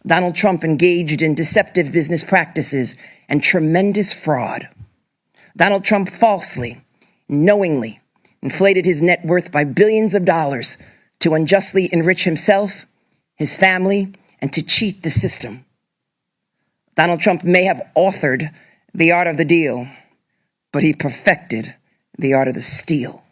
Donald Trump engaged in deceptive business practices and tremendous fraud. Donald Trump falsely, knowingly, inflated his net worth by billions of dollars to unjustly enrich himself, his family, and to cheat the system. Donald Trump may have authored the art of the deal, but he perfected the art of the steal.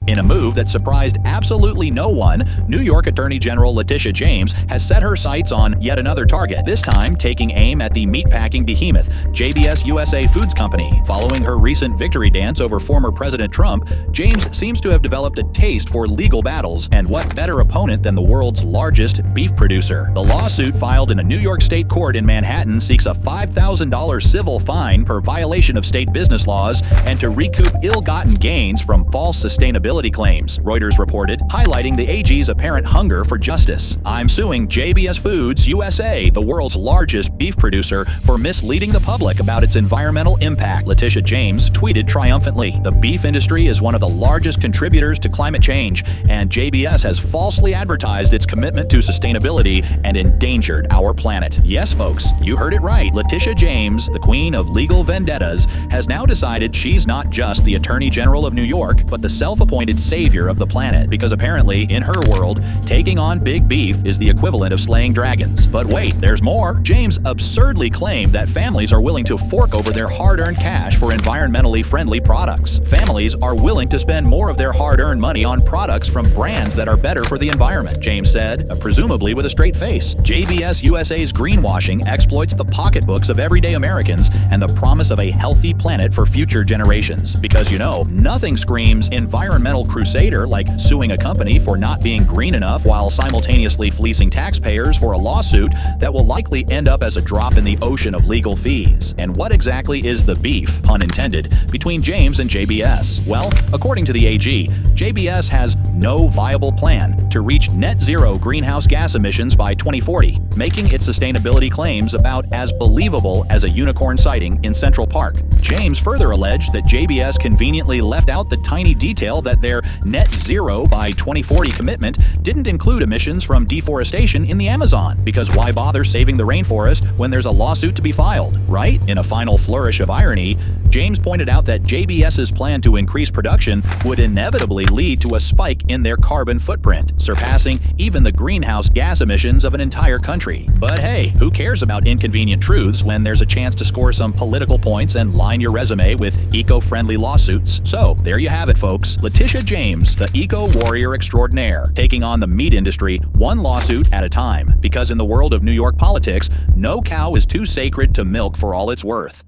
In a move that surprised absolutely no one, New York Attorney General Letitia James has set her sights on yet another target, this time taking aim at the meatpacking behemoth, JBS USA Foods Co. Following her recent victory dance over former President Trump, James seems to have developed a taste for legal battles, and what better opponent than the world's largest beef producer. The lawsuit filed in a New York State court in Manhattan seeks a $5,000 civil fine per violation of state business laws and to recoup ill-gotten gains from false sustainability claims, Reuters reported, highlighting the AG's apparent hunger for justice. "I'm suing JBS Foods USA, the world's largest beef producer, for misleading the public about its environmental impact," Letitia James tweeted triumphantly. "The beef industry is one of the largest contributors to climate change, and JBS has falsely advertised its commitment to sustainability and endangered our planet." Yes, folks, you heard it right. Letitia James, the queen of legal vendettas, has now decided she's not just the Attorney General of New York, but the self-appointed savior of the planet, because apparently, in her world, taking on big beef is the equivalent of slaying dragons. But wait, there's more. James absurdly claimed that families are willing to fork over their hard-earned cash for environmentally friendly products. Families are willing to spend more of their hard-earned money on products from brands that are better for the environment, James said, presumably with a straight face. JBS USA's greenwashing exploits the pocketbooks of everyday Americans and the promise of a healthy planet for future generations. Because, you know, nothing screams environmental crusader like suing a company for not being green enough while simultaneously fleecing taxpayers for a lawsuit that will likely end up as a drop in the ocean of legal fees. And what exactly is the beef, pun intended, between James and JBS? Well, according to the AG, JBS has no viable plan to reach net zero greenhouse gas emissions by 2040, making its sustainability claims about as believable as a unicorn sighting in Central Park. James further alleged that JBS conveniently left out the tiny detail that their net zero by 2040 commitment didn't include emissions from deforestation in the Amazon, because why bother saving the rainforest when there's a lawsuit to be filed, right? In a final flourish of irony, James pointed out that JBS's plan to increase production would inevitably lead to a spike in their carbon footprint, surpassing even the greenhouse gas emissions of an entire country. But hey, who cares about inconvenient truths when there's a chance to score some political points and line your resume with eco-friendly lawsuits? So, there you have it, folks. Letitia James, the eco-warrior extraordinaire, taking on the meat industry one lawsuit at a time. Because in the world of New York politics, no cow is too sacred to milk for all it's worth.